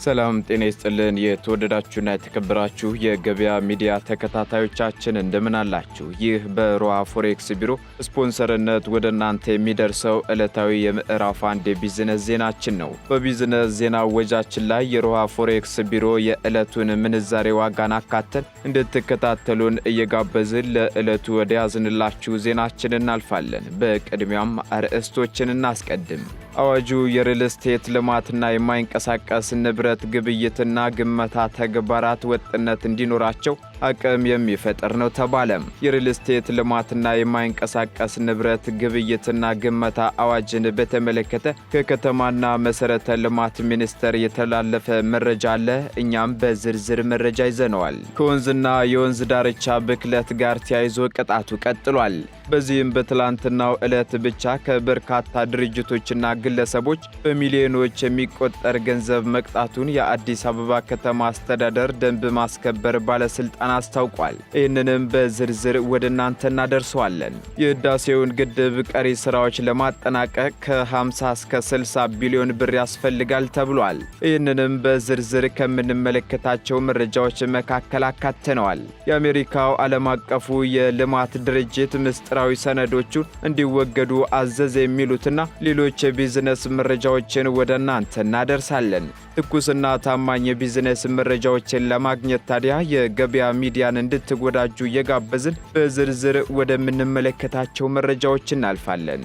ሰላም ጤና ይስጥልን የተወደዳችሁና የተከበራችሁ የገበያ ሚዲያ ተከታታዮቻችን እንደምን አላችሁ? ይህ በሮሃ ፎሬክስ ቢሮ ስፖንሰርነት ወደ እናንተ የሚደርሰው ዕለታዊ የምዕራፍ 1 የቢዝነስ ዜናችን ነው። በቢዝነስ ዜና ወጃችን ላይ የሮሃ ፎሬክስ ቢሮ የዕለቱን ምንዛሬ ዋጋን አካተን እንድትከታተሉን እየጋበዝን ለዕለቱ ወደ ያዝንላችሁ ዜናችን እናልፋለን። በቅድሚያም አርዕስቶችን እናስቀድም። አዋጁ የሪል ስቴት ልማትና የማይንቀሳቀስ ንብረት ግብይትና ግመታ ተግባራት ወጥነት እንዲኖራቸው አቅም የሚፈጥር ነው ተባለም። የሪል ስቴት ልማትና የማይንቀሳቀስ ንብረት ግብይትና ግመታ አዋጅን በተመለከተ ከከተማና መሰረተ ልማት ሚኒስቴር የተላለፈ መረጃ አለ። እኛም በዝርዝር መረጃ ይዘነዋል። ከወንዝና የወንዝ ዳርቻ ብክለት ጋር ተያይዞ ቅጣቱ ቀጥሏል። በዚህም በትላንትናው ዕለት ብቻ ከበርካታ ድርጅቶችና ግለሰቦች በሚሊዮኖች የሚቆጠር ገንዘብ መቅጣቱን የአዲስ አበባ ከተማ አስተዳደር ደንብ ማስከበር ባለስልጣን አስታውቋል። ይህንንም በዝርዝር ወደ እናንተ እናደርሰዋለን። የህዳሴውን ግድብ ቀሪ ስራዎች ለማጠናቀቅ ከ50 እስከ 60 ቢሊዮን ብር ያስፈልጋል ተብሏል። ይህንንም በዝርዝር ከምንመለከታቸው መረጃዎች መካከል አካተነዋል። የአሜሪካው ዓለም አቀፉ የልማት ድርጅት ምስጢራዊ ሰነዶቹን እንዲወገዱ አዘዘ የሚሉትና ሌሎች የቢዝነስ መረጃዎችን ወደ እናንተ እናደርሳለን። ትኩስና ታማኝ የቢዝነስ መረጃዎችን ለማግኘት ታዲያ የገበያ ሚዲያን እንድትወዳጁ እየጋበዝን በዝርዝር ወደምንመለከታቸው መረጃዎች እናልፋለን።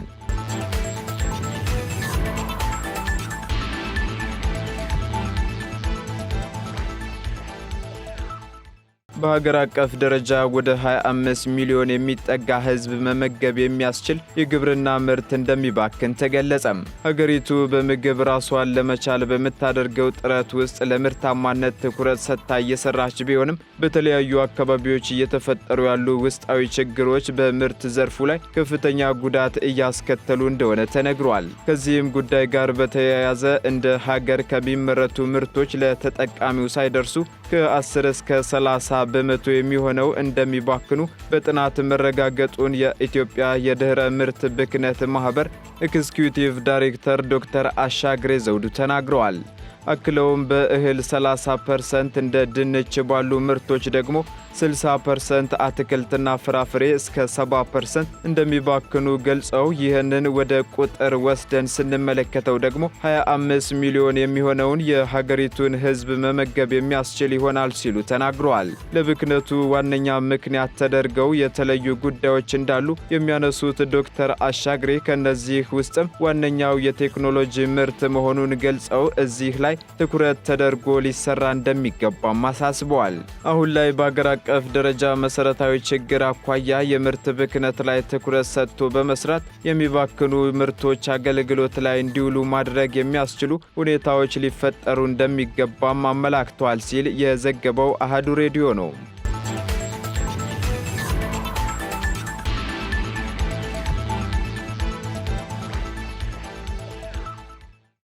በሀገር አቀፍ ደረጃ ወደ 25 ሚሊዮን የሚጠጋ ህዝብ መመገብ የሚያስችል የግብርና ምርት እንደሚባክን ተገለጸም። ሀገሪቱ በምግብ ራሷን ለመቻል በምታደርገው ጥረት ውስጥ ለምርታማነት ትኩረት ሰጥታ እየሰራች ቢሆንም በተለያዩ አካባቢዎች እየተፈጠሩ ያሉ ውስጣዊ ችግሮች በምርት ዘርፉ ላይ ከፍተኛ ጉዳት እያስከተሉ እንደሆነ ተነግሯል። ከዚህም ጉዳይ ጋር በተያያዘ እንደ ሀገር ከሚመረቱ ምርቶች ለተጠቃሚው ሳይደርሱ ከ10 እስከ 30 በመቶ የሚሆነው እንደሚባክኑ በጥናት መረጋገጡን የኢትዮጵያ የድህረ ምርት ብክነት ማህበር ኤክስኪዩቲቭ ዳይሬክተር ዶክተር አሻግሬ ዘውዱ ተናግረዋል። አክለውም በእህል 30% እንደ ድንች ባሉ ምርቶች ደግሞ 60% አትክልትና ፍራፍሬ እስከ 70% እንደሚባክኑ ገልጸው ይህንን ወደ ቁጥር ወስደን ስንመለከተው ደግሞ 25 ሚሊዮን የሚሆነውን የሀገሪቱን ህዝብ መመገብ የሚያስችል ይሆናል ሲሉ ተናግረዋል። ለብክነቱ ዋነኛ ምክንያት ተደርገው የተለዩ ጉዳዮች እንዳሉ የሚያነሱት ዶክተር አሻግሬ ከነዚህ ውስጥም ዋነኛው የቴክኖሎጂ ምርት መሆኑን ገልጸው እዚህ ላይ ትኩረት ተደርጎ ሊሰራ እንደሚገባም አሳስበዋል። አሁን ላይ በአገር አቀፍ ደረጃ መሰረታዊ ችግር አኳያ የምርት ብክነት ላይ ትኩረት ሰጥቶ በመስራት የሚባክኑ ምርቶች አገልግሎት ላይ እንዲውሉ ማድረግ የሚያስችሉ ሁኔታዎች ሊፈጠሩ እንደሚገባም አመላክቷል ሲል የዘገበው አሃዱ ሬዲዮ ነው።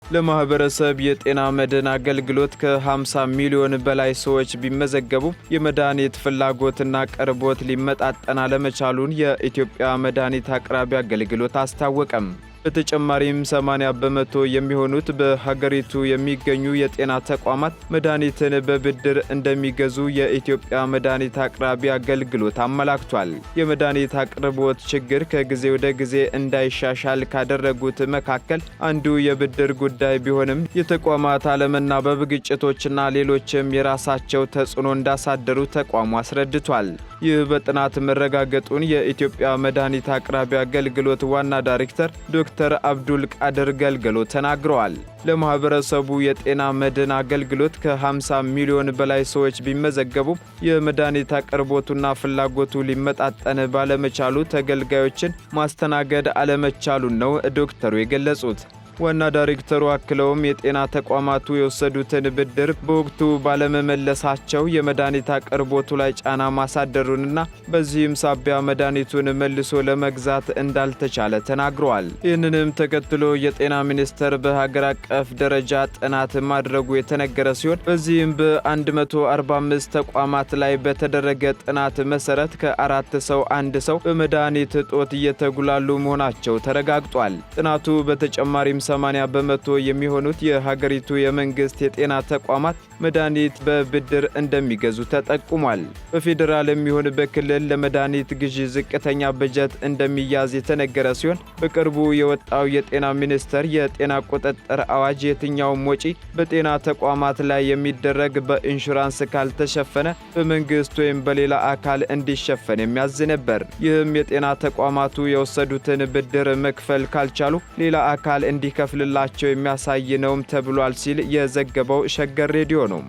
ለማህበረሰብ የጤና መድን አገልግሎት ከ50 ሚሊዮን በላይ ሰዎች ቢመዘገቡ የመድኃኒት ፍላጎትና ቅርቦት ሊመጣጠን አለመቻሉን የኢትዮጵያ መድኃኒት አቅራቢ አገልግሎት አስታወቀም። በተጨማሪም 80 በመቶ የሚሆኑት በሀገሪቱ የሚገኙ የጤና ተቋማት መድኃኒትን በብድር እንደሚገዙ የኢትዮጵያ መድኃኒት አቅራቢ አገልግሎት አመላክቷል። የመድኃኒት አቅርቦት ችግር ከጊዜ ወደ ጊዜ እንዳይሻሻል ካደረጉት መካከል አንዱ የብድር ጉዳይ ቢሆንም የተቋማት አለመናበብ፣ ግጭቶችና ሌሎችም የራሳቸው ተጽዕኖ እንዳሳደሩ ተቋሙ አስረድቷል። ይህ በጥናት መረጋገጡን የኢትዮጵያ መድኃኒት አቅራቢ አገልግሎት ዋና ዳይሬክተር ዶክተር አብዱል ቃድር ገልገሎ ተናግረዋል። ለማህበረሰቡ የጤና መድን አገልግሎት ከ50 ሚሊዮን በላይ ሰዎች ቢመዘገቡም የመድኃኒት አቅርቦቱና ፍላጎቱ ሊመጣጠን ባለመቻሉ ተገልጋዮችን ማስተናገድ አለመቻሉን ነው ዶክተሩ የገለጹት። ዋና ዳይሬክተሩ አክለውም የጤና ተቋማቱ የወሰዱትን ብድር በወቅቱ ባለመመለሳቸው የመድኃኒት አቅርቦቱ ላይ ጫና ማሳደሩንና በዚህም ሳቢያ መድኃኒቱን መልሶ ለመግዛት እንዳልተቻለ ተናግረዋል። ይህንንም ተከትሎ የጤና ሚኒስቴር በሀገር አቀፍ ደረጃ ጥናት ማድረጉ የተነገረ ሲሆን በዚህም በ145 ተቋማት ላይ በተደረገ ጥናት መሰረት ከ4 ሰው 1 ሰው በመድኃኒት እጦት እየተጉላሉ መሆናቸው ተረጋግጧል። ጥናቱ በተጨማሪም 80 በመቶ የሚሆኑት የሀገሪቱ የመንግስት የጤና ተቋማት መድኃኒት በብድር እንደሚገዙ ተጠቁሟል። በፌዴራል የሚሆን በክልል ለመድኃኒት ግዢ ዝቅተኛ በጀት እንደሚያዝ የተነገረ ሲሆን በቅርቡ የወጣው የጤና ሚኒስቴር የጤና ቁጥጥር አዋጅ የትኛውም ወጪ በጤና ተቋማት ላይ የሚደረግ በኢንሹራንስ ካልተሸፈነ በመንግስት ወይም በሌላ አካል እንዲሸፈን የሚያዝ ነበር። ይህም የጤና ተቋማቱ የወሰዱትን ብድር መክፈል ካልቻሉ ሌላ አካል እንዲከፍልላቸው የሚያሳይ ነውም ተብሏል ሲል የዘገበው ሸገር ሬዲዮ ነው።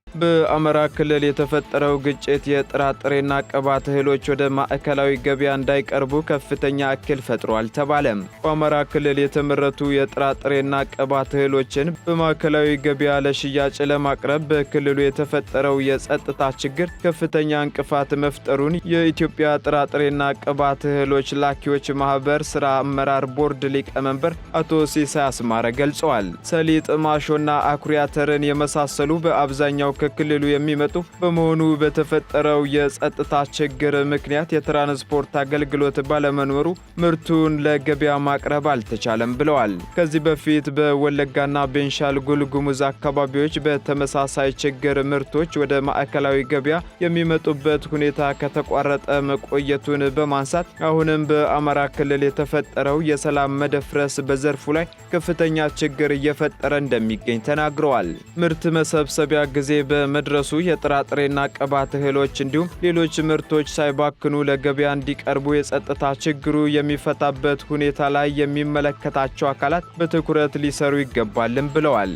በአማራ ክልል የተፈጠረው ግጭት የጥራጥሬና ቅባት እህሎች ወደ ማዕከላዊ ገበያ እንዳይቀርቡ ከፍተኛ እክል ፈጥሯል ተባለም። በአማራ ክልል የተመረቱ የጥራጥሬና ቅባት እህሎችን በማዕከላዊ ገበያ ለሽያጭ ለማቅረብ በክልሉ የተፈጠረው የጸጥታ ችግር ከፍተኛ እንቅፋት መፍጠሩን የኢትዮጵያ ጥራጥሬና ቅባት እህሎች ላኪዎች ማህበር ስራ አመራር ቦርድ ሊቀመንበር አቶ ሲሳይ አስማረ ገልጸዋል። ሰሊጥ፣ ማሾና አኩሪ አተርን የመሳሰሉ በአብዛኛው ክልሉ የሚመጡ በመሆኑ በተፈጠረው የጸጥታ ችግር ምክንያት የትራንስፖርት አገልግሎት ባለመኖሩ ምርቱን ለገበያ ማቅረብ አልተቻለም ብለዋል። ከዚህ በፊት በወለጋና ቤንሻንጉል ጉሙዝ አካባቢዎች በተመሳሳይ ችግር ምርቶች ወደ ማዕከላዊ ገበያ የሚመጡበት ሁኔታ ከተቋረጠ መቆየቱን በማንሳት አሁንም በአማራ ክልል የተፈጠረው የሰላም መደፍረስ በዘርፉ ላይ ከፍተኛ ችግር እየፈጠረ እንደሚገኝ ተናግረዋል። ምርት መሰብሰቢያ ጊዜ በመድረሱ የጥራጥሬና ቅባት እህሎች እንዲሁም ሌሎች ምርቶች ሳይባክኑ ለገበያ እንዲቀርቡ የጸጥታ ችግሩ የሚፈታበት ሁኔታ ላይ የሚመለከታቸው አካላት በትኩረት ሊሰሩ ይገባልም ብለዋል።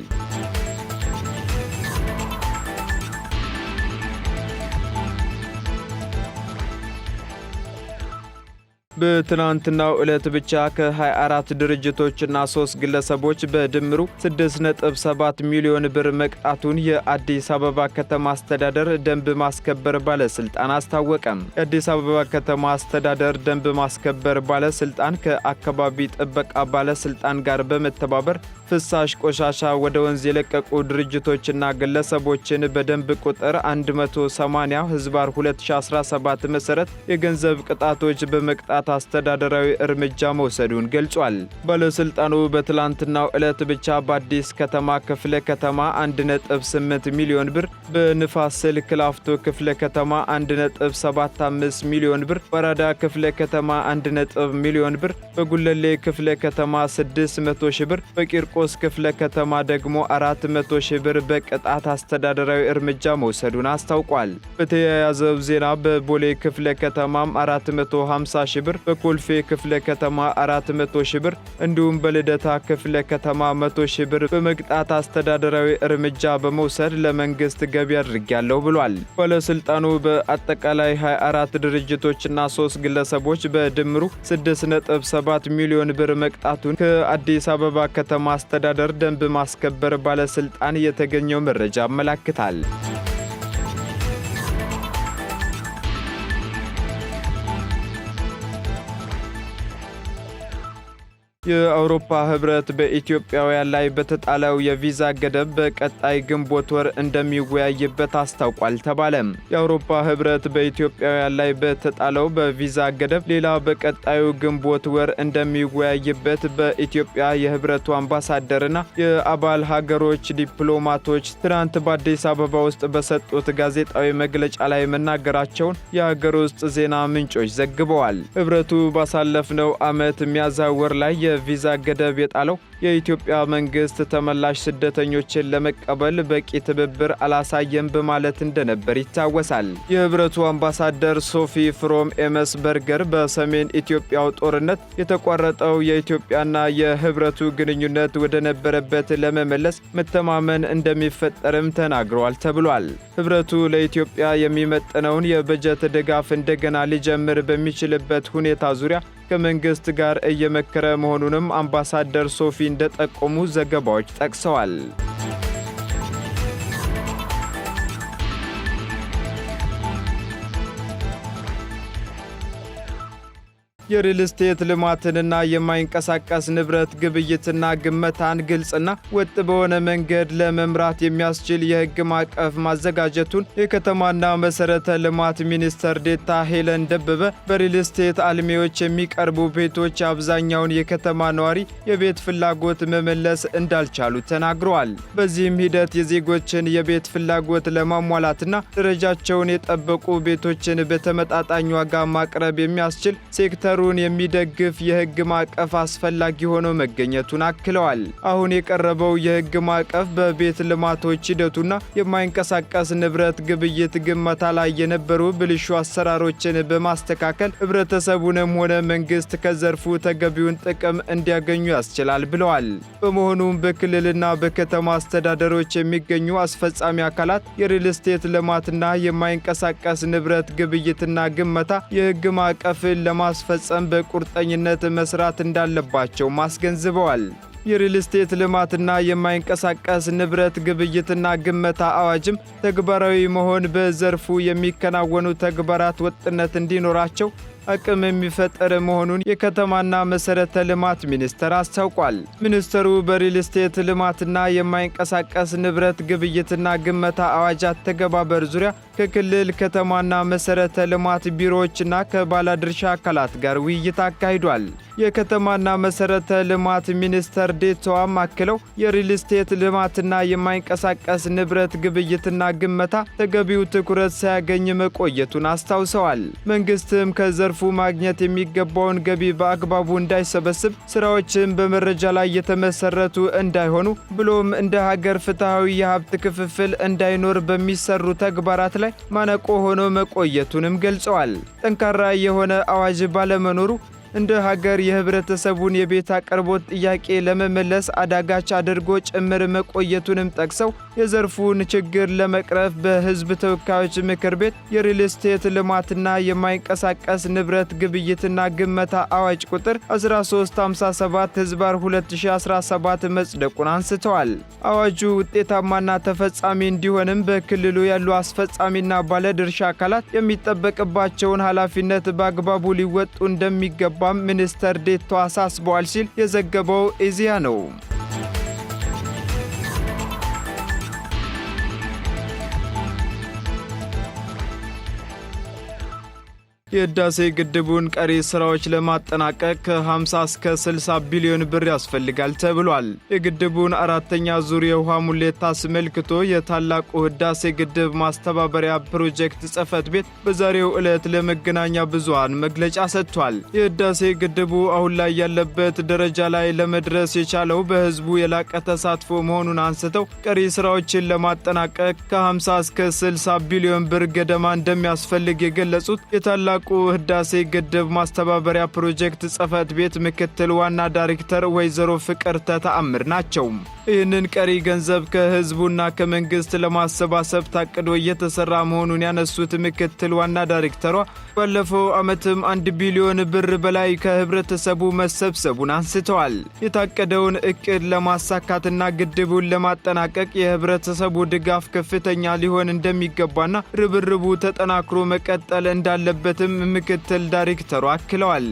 በትናንትናው ዕለት ብቻ ከ24 ድርጅቶችና 3 ግለሰቦች በድምሩ 6.7 ሚሊዮን ብር መቅጣቱን የአዲስ አበባ ከተማ አስተዳደር ደንብ ማስከበር ባለስልጣን አስታወቀም። የአዲስ አበባ ከተማ አስተዳደር ደንብ ማስከበር ባለስልጣን ከአካባቢ ጥበቃ ባለስልጣን ጋር በመተባበር ፍሳሽ ቆሻሻ ወደ ወንዝ የለቀቁ ድርጅቶችና ግለሰቦችን በደንብ ቁጥር 180/2017 መሰረት የገንዘብ ቅጣቶች በመቅጣት አስተዳደራዊ እርምጃ መውሰዱን ገልጿል። ባለስልጣኑ በትላንትናው ዕለት ብቻ በአዲስ ከተማ ክፍለ ከተማ 1.8 ሚሊዮን ብር፣ በንፋስ ስልክ ላፍቶ ክፍለ ከተማ 1.75 ሚሊዮን ብር፣ በአራዳ ክፍለ ከተማ 1 ሚሊዮን ብር፣ በጉለሌ ክፍለ ከተማ 600 ሺህ ብር፣ በቂርቆስ ክፍለ ከተማ ደግሞ 400 ሺህ ብር በቅጣት አስተዳደራዊ እርምጃ መውሰዱን አስታውቋል። በተያያዘው ዜና በቦሌ ክፍለ ከተማም 450 ሺህ ብር፣ በኮልፌ ክፍለ ከተማ 400 ሺህ ብር እንዲሁም በልደታ ክፍለ ከተማ 100 ሺህ ብር በመቅጣት አስተዳደራዊ እርምጃ በመውሰድ ለመንግስት ገቢ አድርጊያለሁ ብሏል። ባለስልጣኑ በአጠቃላይ 24 ድርጅቶችና 3 ግለሰቦች በድምሩ 6.7 ሚሊዮን ብር መቅጣቱን ከአዲስ አበባ ከተማ አስተዳደር ደንብ ማስከበር ባለስልጣን የተገኘው መረጃ ያመለክታል። የአውሮፓ ህብረት በኢትዮጵያውያን ላይ በተጣለው የቪዛ ገደብ በቀጣይ ግንቦት ወር እንደሚወያይበት አስታውቋል ተባለም። የአውሮፓ ህብረት በኢትዮጵያውያን ላይ በተጣለው በቪዛ ገደብ ሌላ በቀጣዩ ግንቦት ወር እንደሚወያይበት በኢትዮጵያ የህብረቱ አምባሳደርና የአባል ሀገሮች ዲፕሎማቶች ትናንት በአዲስ አበባ ውስጥ በሰጡት ጋዜጣዊ መግለጫ ላይ መናገራቸውን የሀገር ውስጥ ዜና ምንጮች ዘግበዋል። ህብረቱ ባሳለፍነው ዓመት ሚያዝያ ወር ላይ የቪዛ ገደብ የጣለው የኢትዮጵያ መንግስት ተመላሽ ስደተኞችን ለመቀበል በቂ ትብብር አላሳየም በማለት እንደነበር ይታወሳል። የህብረቱ አምባሳደር ሶፊ ፍሮም ኤመስበርገር በሰሜን ኢትዮጵያው ጦርነት የተቋረጠው የኢትዮጵያና የህብረቱ ግንኙነት ወደ ነበረበት ለመመለስ መተማመን እንደሚፈጠርም ተናግረዋል ተብሏል። ህብረቱ ለኢትዮጵያ የሚመጥነውን የበጀት ድጋፍ እንደገና ሊጀምር በሚችልበት ሁኔታ ዙሪያ ከመንግስት ጋር እየመከረ መሆኑንም አምባሳደር ሶፊ እንደጠቆሙ ዘገባዎች ጠቅሰዋል። የሪል ስቴት ልማትንና የማይንቀሳቀስ ንብረት ግብይትና ግመታን ግልጽና ወጥ በሆነ መንገድ ለመምራት የሚያስችል የሕግ ማዕቀፍ ማዘጋጀቱን የከተማና መሠረተ ልማት ሚኒስትር ዴኤታ ሄለን ደበበ በሪል ስቴት አልሚዎች የሚቀርቡ ቤቶች አብዛኛውን የከተማ ነዋሪ የቤት ፍላጎት መመለስ እንዳልቻሉ ተናግረዋል። በዚህም ሂደት የዜጎችን የቤት ፍላጎት ለማሟላትና ደረጃቸውን የጠበቁ ቤቶችን በተመጣጣኝ ዋጋ ማቅረብ የሚያስችል ሴክተሩን የሚደግፍ የሕግ ማዕቀፍ አስፈላጊ ሆኖ መገኘቱን አክለዋል። አሁን የቀረበው የሕግ ማዕቀፍ በቤት ልማቶች ሂደቱና የማይንቀሳቀስ ንብረት ግብይት ግመታ ላይ የነበሩ ብልሹ አሰራሮችን በማስተካከል ህብረተሰቡንም ሆነ መንግስት ከዘርፉ ተገቢውን ጥቅም እንዲያገኙ ያስችላል ብለዋል። በመሆኑም በክልልና በከተማ አስተዳደሮች የሚገኙ አስፈጻሚ አካላት የሪል ስቴት ልማትና የማይንቀሳቀስ ንብረት ግብይትና ግመታ የሕግ ማዕቀፍን ለማስፈጸም በቁርጠኝነት መስራት እንዳለባቸው አስገንዝበዋል። የሪል ስቴት ልማትና የማይንቀሳቀስ ንብረት ግብይትና ግመታ አዋጅም ተግባራዊ መሆን በዘርፉ የሚከናወኑ ተግባራት ወጥነት እንዲኖራቸው አቅም የሚፈጠር መሆኑን የከተማና መሠረተ ልማት ሚኒስቴር አስታውቋል። ሚኒስትሩ በሪል ስቴት ልማትና የማይንቀሳቀስ ንብረት ግብይትና ግመታ አዋጅ አተገባበር ዙሪያ ከክልል ከተማና መሠረተ ልማት ቢሮዎችና ከባለድርሻ አካላት ጋር ውይይት አካሂዷል። የከተማና መሠረተ ልማት ሚኒስትር ዴኤታዋም አክለው የሪል ስቴት ልማትና የማይንቀሳቀስ ንብረት ግብይትና ግመታ ተገቢው ትኩረት ሳያገኝ መቆየቱን አስታውሰዋል። መንግስትም ከዘርፉ ማግኘት የሚገባውን ገቢ በአግባቡ እንዳይሰበስብ፣ ስራዎችን በመረጃ ላይ የተመሰረቱ እንዳይሆኑ ብሎም እንደ ሀገር ፍትሐዊ የሀብት ክፍፍል እንዳይኖር በሚሰሩ ተግባራት ላይ ማነቆ ሆኖ መቆየቱንም ገልጸዋል። ጠንካራ የሆነ አዋጅ ባለመኖሩ እንደ ሀገር የህብረተሰቡን የቤት አቅርቦት ጥያቄ ለመመለስ አዳጋች አድርጎ ጭምር መቆየቱንም ጠቅሰው የዘርፉን ችግር ለመቅረፍ በሕዝብ ተወካዮች ምክር ቤት የሪል ስቴት ልማትና የማይንቀሳቀስ ንብረት ግብይትና ግመታ አዋጅ ቁጥር 1357/2017 መጽደቁን አንስተዋል። አዋጁ ውጤታማና ተፈጻሚ እንዲሆንም በክልሉ ያሉ አስፈጻሚና ባለድርሻ አካላት የሚጠበቅባቸውን ኃላፊነት በአግባቡ ሊወጡ እንደሚገባ ሚኒስትር ዴኤታዋ አሳስበዋል ሲል የዘገበው ኢዜአ ነው። የህዳሴ ግድቡን ቀሪ ስራዎች ለማጠናቀቅ ከ50 እስከ 60 ቢሊዮን ብር ያስፈልጋል ተብሏል። የግድቡን አራተኛ ዙር የውሃ ሙሌት አስመልክቶ የታላቁ ህዳሴ ግድብ ማስተባበሪያ ፕሮጀክት ጽሕፈት ቤት በዛሬው ዕለት ለመገናኛ ብዙሃን መግለጫ ሰጥቷል። የህዳሴ ግድቡ አሁን ላይ ያለበት ደረጃ ላይ ለመድረስ የቻለው በህዝቡ የላቀ ተሳትፎ መሆኑን አንስተው ቀሪ ስራዎችን ለማጠናቀቅ ከ50 እስከ 60 ቢሊዮን ብር ገደማ እንደሚያስፈልግ የገለጹት የታላቁ ህዳሴ ግድብ ማስተባበሪያ ፕሮጀክት ጽሕፈት ቤት ምክትል ዋና ዳይሬክተር ወይዘሮ ፍቅርተ ተአምር ናቸው። ይህንን ቀሪ ገንዘብ ከህዝቡና ከመንግስት ለማሰባሰብ ታቅዶ እየተሰራ መሆኑን ያነሱት ምክትል ዋና ዳይሬክተሯ ባለፈው ዓመትም 1 ቢሊዮን ብር በላይ ከህብረተሰቡ መሰብሰቡን አንስተዋል። የታቀደውን እቅድ ለማሳካትና ግድቡን ለማጠናቀቅ የህብረተሰቡ ድጋፍ ከፍተኛ ሊሆን እንደሚገባና ርብርቡ ተጠናክሮ መቀጠል እንዳለበትም ምክትል ዳይሬክተሩ አክለዋል።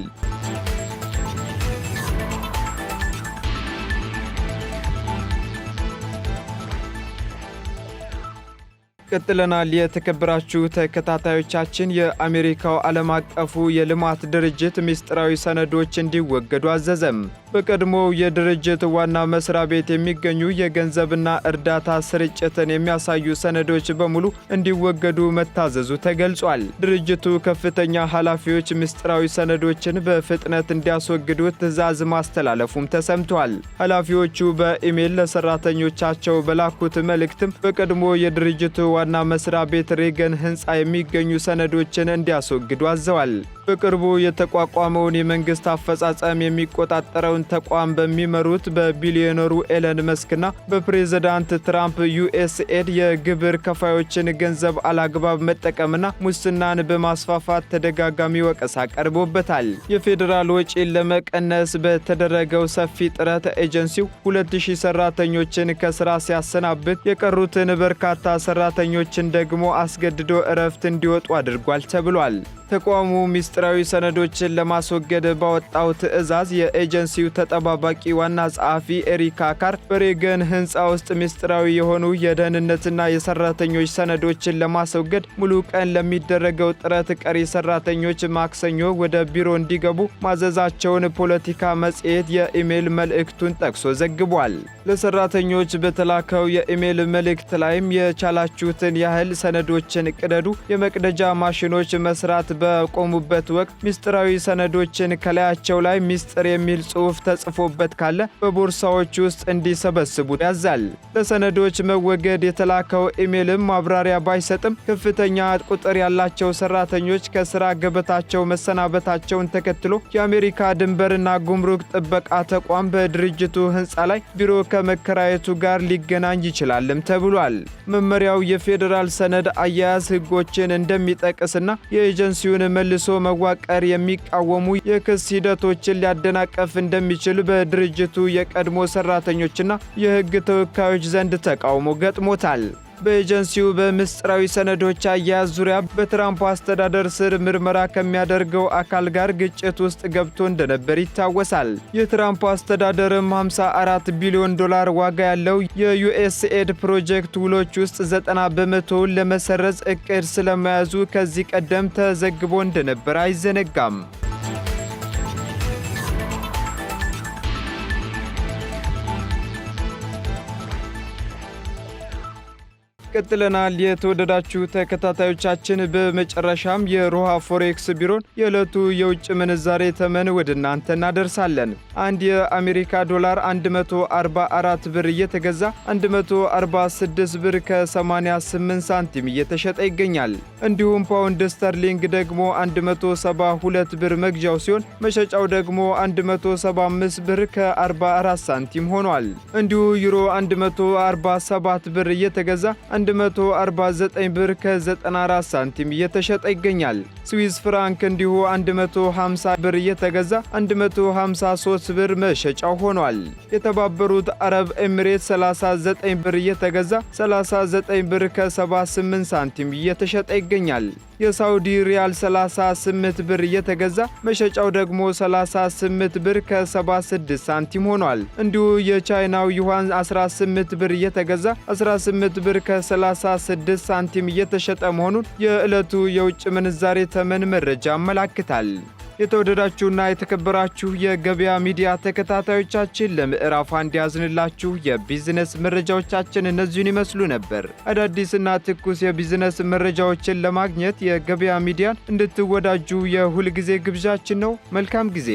ቀጥለናል። የተከበራችሁ ተከታታዮቻችን፣ የአሜሪካው ዓለም አቀፉ የልማት ድርጅት ምስጢራዊ ሰነዶች እንዲወገዱ አዘዘም። በቀድሞው የድርጅት ዋና መስሪያ ቤት የሚገኙ የገንዘብና እርዳታ ስርጭትን የሚያሳዩ ሰነዶች በሙሉ እንዲወገዱ መታዘዙ ተገልጿል። ድርጅቱ ከፍተኛ ኃላፊዎች ምስጢራዊ ሰነዶችን በፍጥነት እንዲያስወግዱ ትዕዛዝ ማስተላለፉም ተሰምቷል። ኃላፊዎቹ በኢሜይል ለሰራተኞቻቸው በላኩት መልእክትም በቀድሞ የድርጅቱ ዋና መስሪያ ቤት ሬገን ህንፃ የሚገኙ ሰነዶችን እንዲያስወግዱ አዘዋል። በቅርቡ የተቋቋመውን የመንግስት አፈጻጸም የሚቆጣጠረውን ተቋም በሚመሩት በቢሊዮነሩ ኤለን መስክና በፕሬዝዳንት ትራምፕ ዩኤስኤድ የግብር ከፋዮችን ገንዘብ አላግባብ መጠቀምና ሙስናን በማስፋፋት ተደጋጋሚ ወቀሳ ቀርቦበታል። የፌዴራል ወጪን ለመቀነስ በተደረገው ሰፊ ጥረት ኤጀንሲው 2000 ሰራተኞችን ከስራ ሲያሰናብት የቀሩትን በርካታ ሰራተኞችን ደግሞ አስገድዶ እረፍት እንዲወጡ አድርጓል ተብሏል። ተቋሙ ሚስጥራዊ ሰነዶችን ለማስወገድ ባወጣው ትዕዛዝ የኤጀንሲው ተጠባባቂ ዋና ጸሐፊ ኤሪክ ካር በሬገን ህንፃ ውስጥ ሚስጥራዊ የሆኑ የደህንነትና የሰራተኞች ሰነዶችን ለማስወገድ ሙሉ ቀን ለሚደረገው ጥረት ቀሪ ሰራተኞች ማክሰኞ ወደ ቢሮ እንዲገቡ ማዘዛቸውን ፖለቲካ መጽሔት የኢሜይል መልእክቱን ጠቅሶ ዘግቧል። ለሰራተኞች በተላከው የኢሜይል መልእክት ላይም የቻላችሁትን ያህል ሰነዶችን ቅደዱ፣ የመቅደጃ ማሽኖች መስራት በቆሙበት ወቅት ሚስጥራዊ ሰነዶችን ከላያቸው ላይ ሚስጥር የሚል ጽሑፍ ተጽፎበት ካለ በቦርሳዎች ውስጥ እንዲሰበስቡ ያዛል። ለሰነዶች መወገድ የተላከው ኢሜይልም ማብራሪያ ባይሰጥም ከፍተኛ ቁጥር ያላቸው ሰራተኞች ከስራ ገበታቸው መሰናበታቸውን ተከትሎ የአሜሪካ ድንበርና ጉምሩክ ጥበቃ ተቋም በድርጅቱ ህንፃ ላይ ቢሮ ከመከራየቱ ጋር ሊገናኝ ይችላልም ተብሏል። መመሪያው የፌዴራል ሰነድ አያያዝ ህጎችን እንደሚጠቅስና የኤጀንሲውን መልሶ መዋቀር የሚቃወሙ የክስ ሂደቶችን ሊያደናቀፍ እንደሚችል በድርጅቱ የቀድሞ ሰራተኞችና የህግ ተወካዮች ዘንድ ተቃውሞ ገጥሞታል። በኤጀንሲው በምስጢራዊ ሰነዶች አያያዝ ዙሪያ በትራምፕ አስተዳደር ስር ምርመራ ከሚያደርገው አካል ጋር ግጭት ውስጥ ገብቶ እንደነበር ይታወሳል። የትራምፕ አስተዳደርም $54 ቢሊዮን ዋጋ ያለው የዩኤስኤድ ፕሮጀክት ውሎች ውስጥ 90 በመቶውን ለመሰረዝ እቅድ ስለመያዙ ከዚህ ቀደም ተዘግቦ እንደነበር አይዘነጋም። ቀጥለናል። የተወደዳችሁ ተከታታዮቻችን፣ በመጨረሻም የሮሃ ፎሬክስ ቢሮን የዕለቱ የውጭ ምንዛሬ ተመን ወደ እናንተ እናደርሳለን። አንድ የአሜሪካ ዶላር 144 ብር እየተገዛ 146 ብር ከ88 ሳንቲም እየተሸጠ ይገኛል። እንዲሁም ፓውንድ ስተርሊንግ ደግሞ 172 ብር መግዣው ሲሆን መሸጫው ደግሞ 175 ብር ከ44 ሳንቲም ሆኗል። እንዲሁ ዩሮ 147 ብር እየተገዛ 149 ብር ከ94 ሳንቲም እየተሸጠ ይገኛል። ስዊስ ፍራንክ እንዲሁ 150 ብር እየተገዛ 153 ብር መሸጫው ሆኗል። የተባበሩት አረብ ኤሚሬት 39 ብር እየተገዛ 39 ብር ከ78 ሳንቲም እየተሸጠ ይገኛል። የሳውዲ ሪያል 38 ብር እየተገዛ መሸጫው ደግሞ 38 ብር ከ76 ሳንቲም ሆኗል። እንዲሁ የቻይናው ዩዋን 18 ብር እየተገዛ 18 ብር ከ36 ሳንቲም እየተሸጠ መሆኑን የዕለቱ የውጭ ምንዛሬ ተመን መረጃ ያመላክታል። የተወደዳችሁና የተከበራችሁ የገበያ ሚዲያ ተከታታዮቻችን ለምዕራፍ አንድ ያዝንላችሁ የቢዝነስ መረጃዎቻችን እነዚህን ይመስሉ ነበር። አዳዲስና ትኩስ የቢዝነስ መረጃዎችን ለማግኘት የገበያ ሚዲያን እንድትወዳጁ የሁልጊዜ ግብዣችን ነው። መልካም ጊዜ።